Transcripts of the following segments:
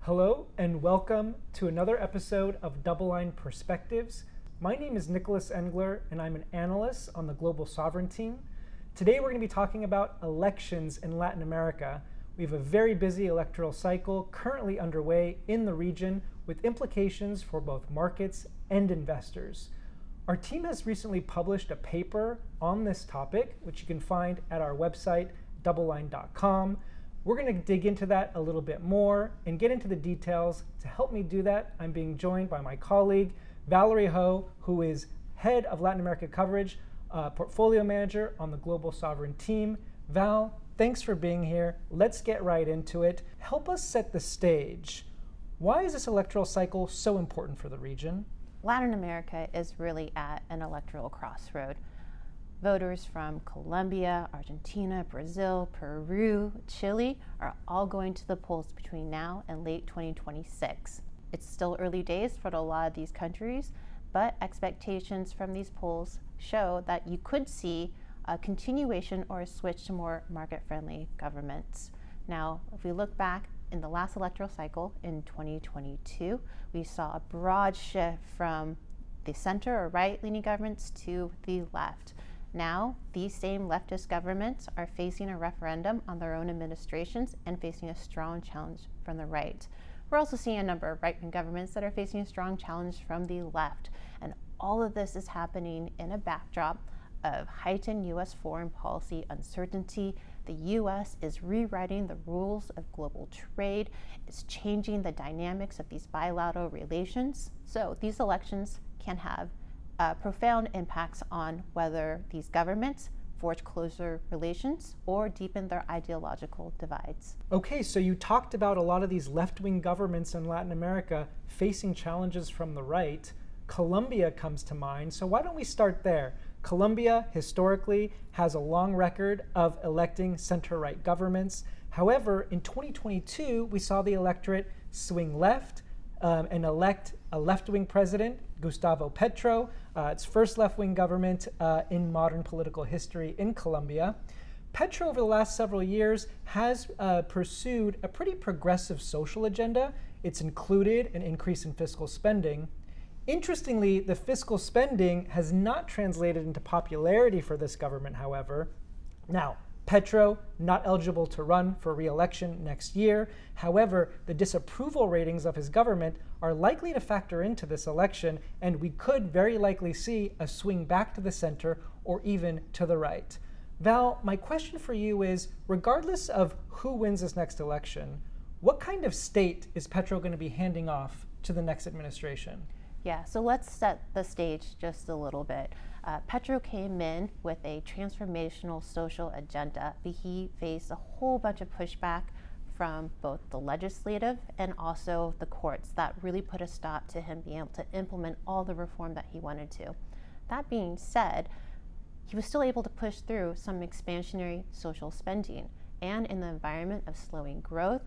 Hello and welcome to another episode of DoubleLine Perspectives. My name is Nicholas Engler and I'm an analyst on the Global Sovereign team. Today we're going to be talking about elections in Latin America. We have a very busy electoral cycle currently underway in the region with implications for both markets and investors. Our team has recently published a paper on this topic, which you can find at our website, doubleline.com. We're going to dig into that a little bit more and get into the details. To help me do that, I'm being joined by my colleague, Valerie, who is head of Latin America coverage, portfolio manager on the Global Sovereign team. Val, thanks for being here. Let's get right into it. Help us set the stage. Why is this electoral cycle so important for the region? Latin America is really at an electoral crossroad. Voters from Colombia, Argentina, Brazil, Peru, Chile are all going to the polls between now and late 2026. It's still early days for a lot of these countries, but expectations from these polls show that you could see a continuation or a switch to more market-friendly governments. Now, if we look back in the last electoral cycle in 2022, we saw a broad shift from the center or right-leaning governments to the left. Now, these same leftist governments are facing a referendum on their own administrations and facing a strong challenge from the right. We're also seeing a number of right-wing governments that are facing a strong challenge from the left. And all of this is happening in a backdrop of heightened U.S. foreign policy uncertainty. The U.S. is rewriting the rules of global trade. It's changing the dynamics of these bilateral relations. So these elections can have profound impacts on whether these governments forge closer relations or deepen their ideological divides. Okay, so you talked about a lot of these left-wing governments in Latin America facing challenges from the right. Colombia comes to mind, so why don't we start there? Colombia historically has a long record of electing center-right governments. However, in 2022, we saw the electorate swing left and elect a left-wing president, Gustavo Petro. Its first left-wing government in modern political history in Colombia. Petro, over the last several years, has pursued a pretty progressive social agenda. It's included an increase in fiscal spending. Interestingly, the fiscal spending has not translated into popularity for this government, however. Now, Petro not eligible to run for re-election next year. However, the disapproval ratings of his government are likely to factor into this election, and we could very likely see a swing back to the center or even to the right. Val, my question for you is, regardless of who wins this next election, what kind of state is Petro going to be handing off to the next administration? Yeah, so let's set the stage just a little bit. Petro came in with a transformational social agenda, but he faced a whole bunch of pushback from both the legislative and also the courts that really put a stop to him being able to implement all the reform that he wanted to. That being said, he was still able to push through some expansionary social spending. And in the environment of slowing growth,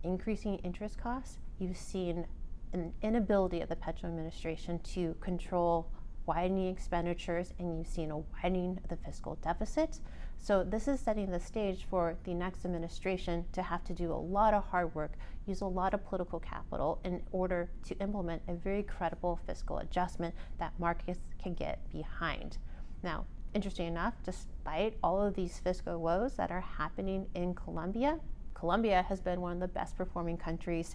increasing interest costs, you've seen an inability of the Petro administration to control widening expenditures, and you've seen a widening of the fiscal deficit. So this is setting the stage for the next administration to have to do a lot of hard work, use a lot of political capital in order to implement a very credible fiscal adjustment that markets can get behind. Now, interesting enough, despite all of these fiscal woes that are happening in Colombia, Colombia has been one of the best performing countries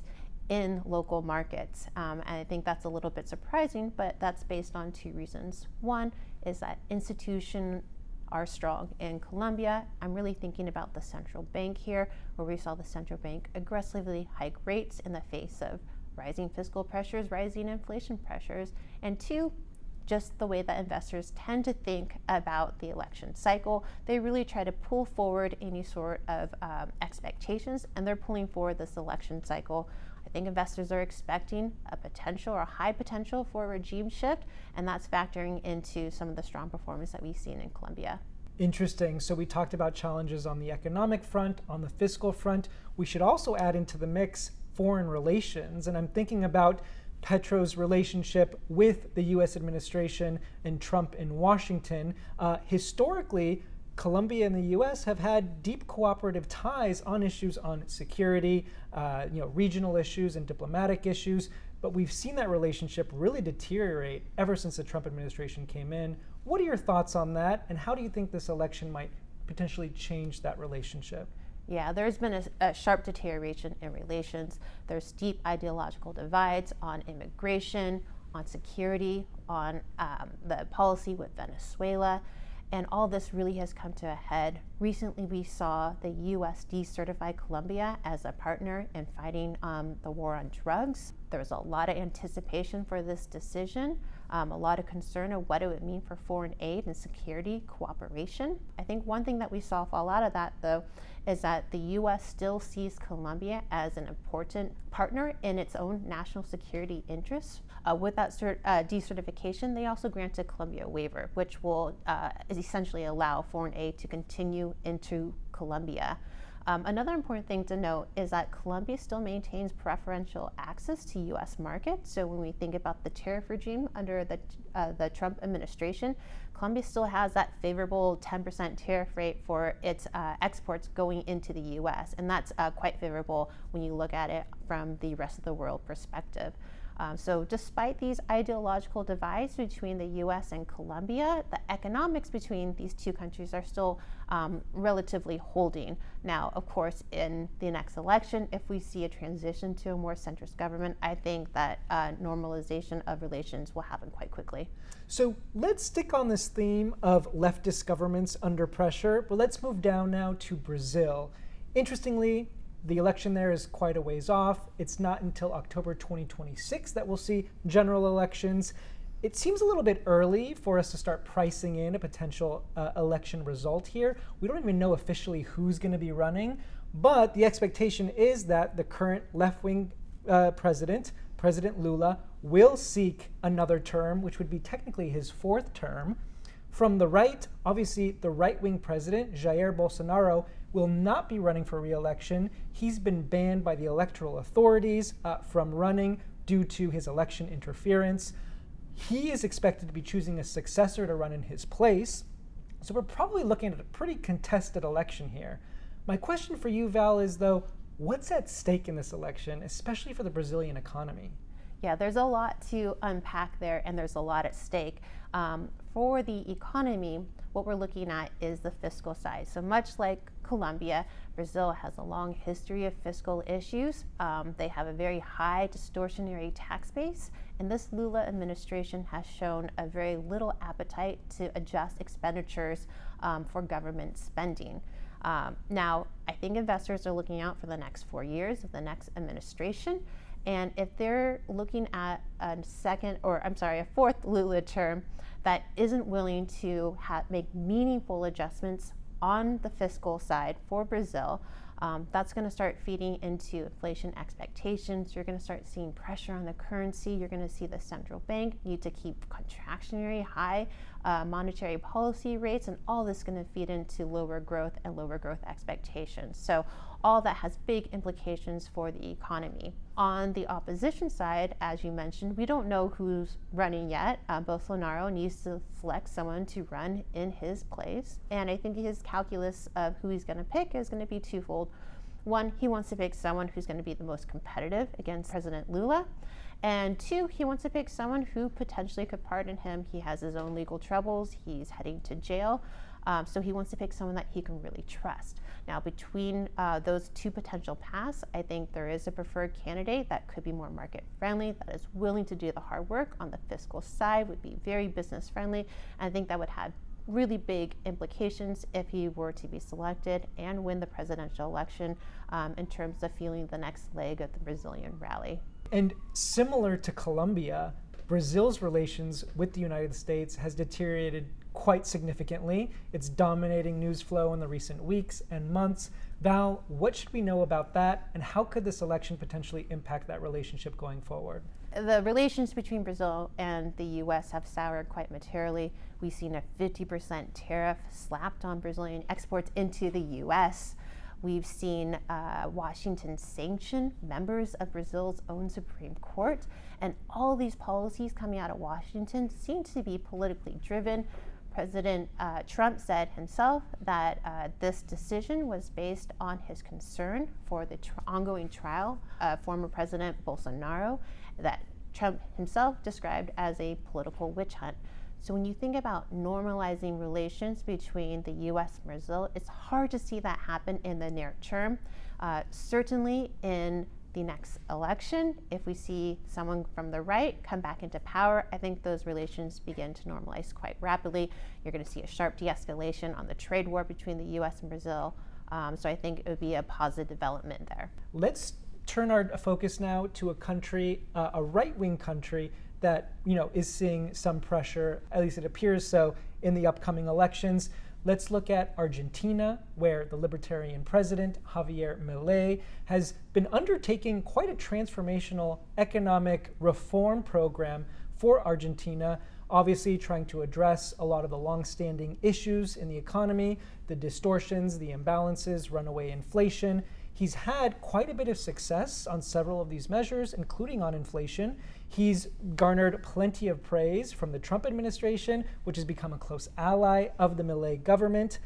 in local markets. And I think that's a little bit surprising, but that's based on two reasons. One is that institutions are strong in Colombia. I'm really thinking about the central bank here, where we saw the central bank aggressively hike rates in the face of rising fiscal pressures, rising inflation pressures. And two, just the way that investors tend to think about the election cycle. They really try to pull forward any sort of expectations, and they're pulling forward this election cycle. I think investors are expecting a potential or a high potential for a regime shift, and that's factoring into some of the strong performance that we've seen in Colombia. Interesting. So we talked about challenges on the economic front, on the fiscal front. We should also add into the mix foreign relations, and I'm thinking about Petro's relationship with the U.S. administration and Trump in Washington. Historically, Colombia and the U.S. have had deep cooperative ties on issues on security, regional issues and diplomatic issues, but we've seen that relationship really deteriorate ever since the Trump administration came in. What are your thoughts on that, and how do you think this election might potentially change that relationship? Yeah, there's been a sharp deterioration in relations. There's deep ideological divides on immigration, on security, on the policy with Venezuela. And all this really has come to a head. Recently, we saw the U.S. decertify Colombia as a partner in fighting the war on drugs. There's a lot of anticipation for this decision, a lot of concern of what it would mean for foreign aid and security cooperation. I think one thing that we saw fall out of that, though, is that the U.S. still sees Colombia as an important partner in its own national security interests. With that decertification, they also granted Colombia a waiver, which will essentially allow foreign aid to continue into Colombia. Another important thing to note is that Colombia still maintains preferential access to U.S. markets. So when we think about the tariff regime under the Trump administration, Colombia still has that favorable 10% tariff rate for its exports going into the U.S. And that's quite favorable when you look at it from the rest of the world perspective. So despite these ideological divides between the U.S. and Colombia, the economics between these two countries are still relatively holding. Now, of course, in the next election, if we see a transition to a more centrist government, I think that normalization of relations will happen quite quickly. So let's stick on this theme of leftist governments under pressure, but let's move down now to Brazil. Interestingly, the election there is quite a ways off. It's not until October 2026 that we'll see general elections. It seems a little bit early for us to start pricing in a potential election result here. We don't even know officially who's going to be running, but the expectation is that the current left-wing President Lula, will seek another term, which would be technically his fourth term. From the right, obviously the right-wing president, Jair Bolsonaro, will not be running for re-election. He's been banned by the electoral authorities from running due to his election interference. He is expected to be choosing a successor to run in his place. So we're probably looking at a pretty contested election here. My question for you, Val, is though, what's at stake in this election, especially for the Brazilian economy? Yeah, there's a lot to unpack there, and there's a lot at stake. For the economy, what we're looking at is the fiscal side. So much like Colombia, Brazil has a long history of fiscal issues. They have a very high distortionary tax base, and this Lula administration has shown a very little appetite to adjust expenditures for government spending. Now, I think investors are looking out for the next 4 years of the next administration. And if they're looking at a fourth Lula term that isn't willing to make meaningful adjustments on the fiscal side for Brazil, that's going to start feeding into inflation expectations. You're going to start seeing pressure on the currency. You're going to see the central bank need to keep contractionary high monetary policy rates, and all this is going to feed into lower growth and lower growth expectations. So all that has big implications for the economy. On the opposition side, as you mentioned, we don't know who's running yet. Bolsonaro needs to select someone to run in his place. And I think his calculus of who he's going to pick is going to be twofold. One, he wants to pick someone who's going to be the most competitive against President Lula. And two, he wants to pick someone who potentially could pardon him. He has his own legal troubles. He's heading to jail. So he wants to pick someone that he can really trust. Now, between those two potential paths, I think there is a preferred candidate that could be more market friendly, that is willing to do the hard work on the fiscal side, would be very business friendly. And I think that would have really big implications if he were to be selected and win the presidential election in terms of fueling the next leg of the Brazilian rally. And similar to Colombia, Brazil's relations with the United States has deteriorated quite significantly. It's dominating news flow in the recent weeks and months. Val, what should we know about that, and how could this election potentially impact that relationship going forward? The relations between Brazil and the U.S. have soured quite materially. We've seen a 50% tariff slapped on Brazilian exports into the U.S. We've seen Washington sanction members of Brazil's own Supreme Court. And all these policies coming out of Washington seem to be politically driven, President Trump said himself that this decision was based on his concern for the ongoing trial of former President Bolsonaro, that Trump himself described as a political witch hunt. So when you think about normalizing relations between the U.S. and Brazil, it's hard to see that happen in the near term. Certainly in the next election, if we see someone from the right come back into power, I think those relations begin to normalize quite rapidly. You're going to see a sharp de-escalation on the trade war between the U.S. and Brazil. So I think it would be a positive development there. Let's turn our focus now to a country, a right-wing country that is seeing some pressure, at least it appears so, in the upcoming elections. Let's look at Argentina, where the libertarian president, Javier Milei, has been undertaking quite a transformational economic reform program for Argentina, obviously trying to address a lot of the longstanding issues in the economy, the distortions, the imbalances, runaway inflation. He's had quite a bit of success on several of these measures, including on inflation. He's garnered plenty of praise from the Trump administration, which has become a close ally of the Milei government.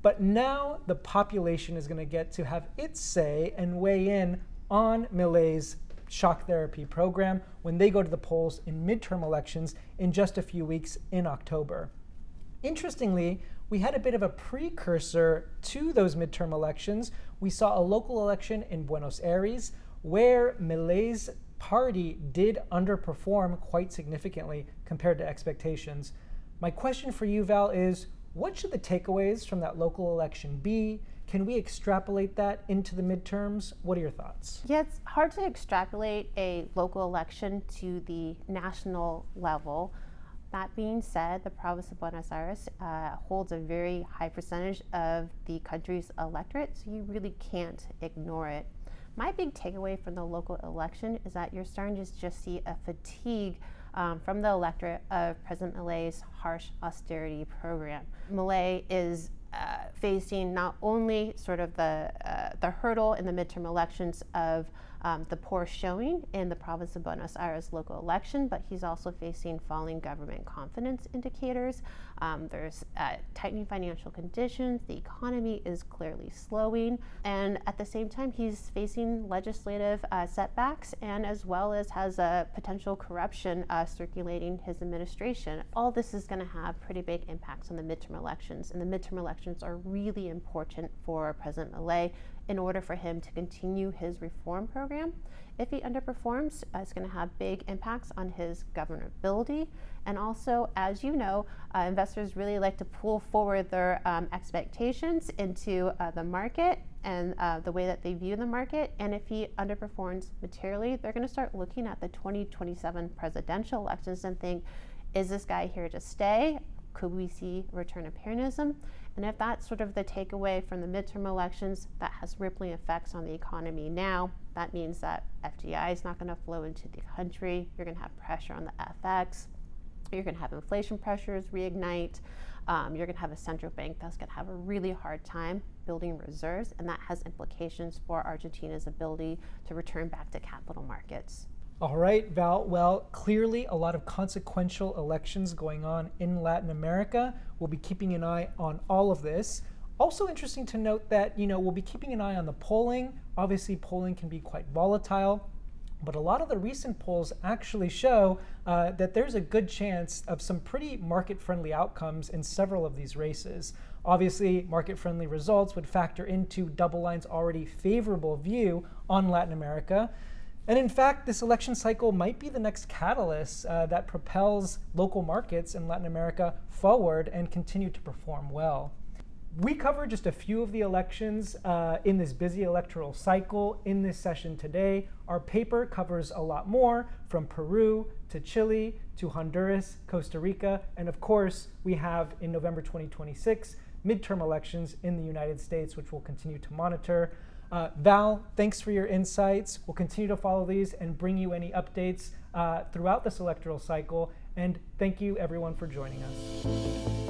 But now the population is going to get to have its say and weigh in on Milei's shock therapy program when they go to the polls in midterm elections in just a few weeks in October. Interestingly, we had a bit of a precursor to those midterm elections. We saw a local election in Buenos Aires where Milei's party did underperform quite significantly compared to expectations. My question for you, Val, is what should the takeaways from that local election be? Can we extrapolate that into the midterms? What are your thoughts? Yeah, it's hard to extrapolate a local election to the national level. That being said, the province of Buenos Aires holds a very high percentage of the country's electorate, so you really can't ignore it. My big takeaway from the local election is that you're starting to just see a fatigue from the electorate of President Milei's harsh austerity program. Milei is facing not only sort of the hurdle in the midterm elections of the poor showing in the province of Buenos Aires local election, but he's also facing falling government confidence indicators. There's tightening financial conditions. The economy is clearly slowing. And at the same time, he's facing legislative setbacks, and as well as has potential corruption circulating his administration. All this is going to have pretty big impacts on the midterm elections. And the midterm elections are really important for President Milei in order for him to continue his reform program. If he underperforms, it's going to have big impacts on his governability. And also, as you know, investors really like to pull forward their expectations into the market and the way that they view the market. And if he underperforms materially, they're going to start looking at the 2027 presidential elections and think, is this guy here to stay? Could we see a return of Peronism? And if that's sort of the takeaway from the midterm elections, that has rippling effects on the economy now. That means that FDI is not going to flow into the country. You're going to have pressure on the FX. You're going to have inflation pressures reignite. You're going to have a central bank that's going to have a really hard time building reserves, and that has implications for Argentina's ability to return back to capital markets. All right, Val. Well, clearly a lot of consequential elections going on in Latin America. We'll be keeping an eye on all of this. Also interesting to note that, we'll be keeping an eye on the polling. Obviously, polling can be quite volatile, but a lot of the recent polls actually show that there's a good chance of some pretty market-friendly outcomes in several of these races. Obviously, market-friendly results would factor into DoubleLine's already favorable view on Latin America. And in fact, this election cycle might be the next catalyst that propels local markets in Latin America forward and continue to perform well. We covered just a few of the elections in this busy electoral cycle in this session today. Our paper covers a lot more, from Peru to Chile to Honduras, Costa Rica, and of course, we have in November 2026 midterm elections in the United States, which we'll continue to monitor. Val, thanks for your insights. We'll continue to follow these and bring you any updates throughout this electoral cycle. And thank you, everyone, for joining us.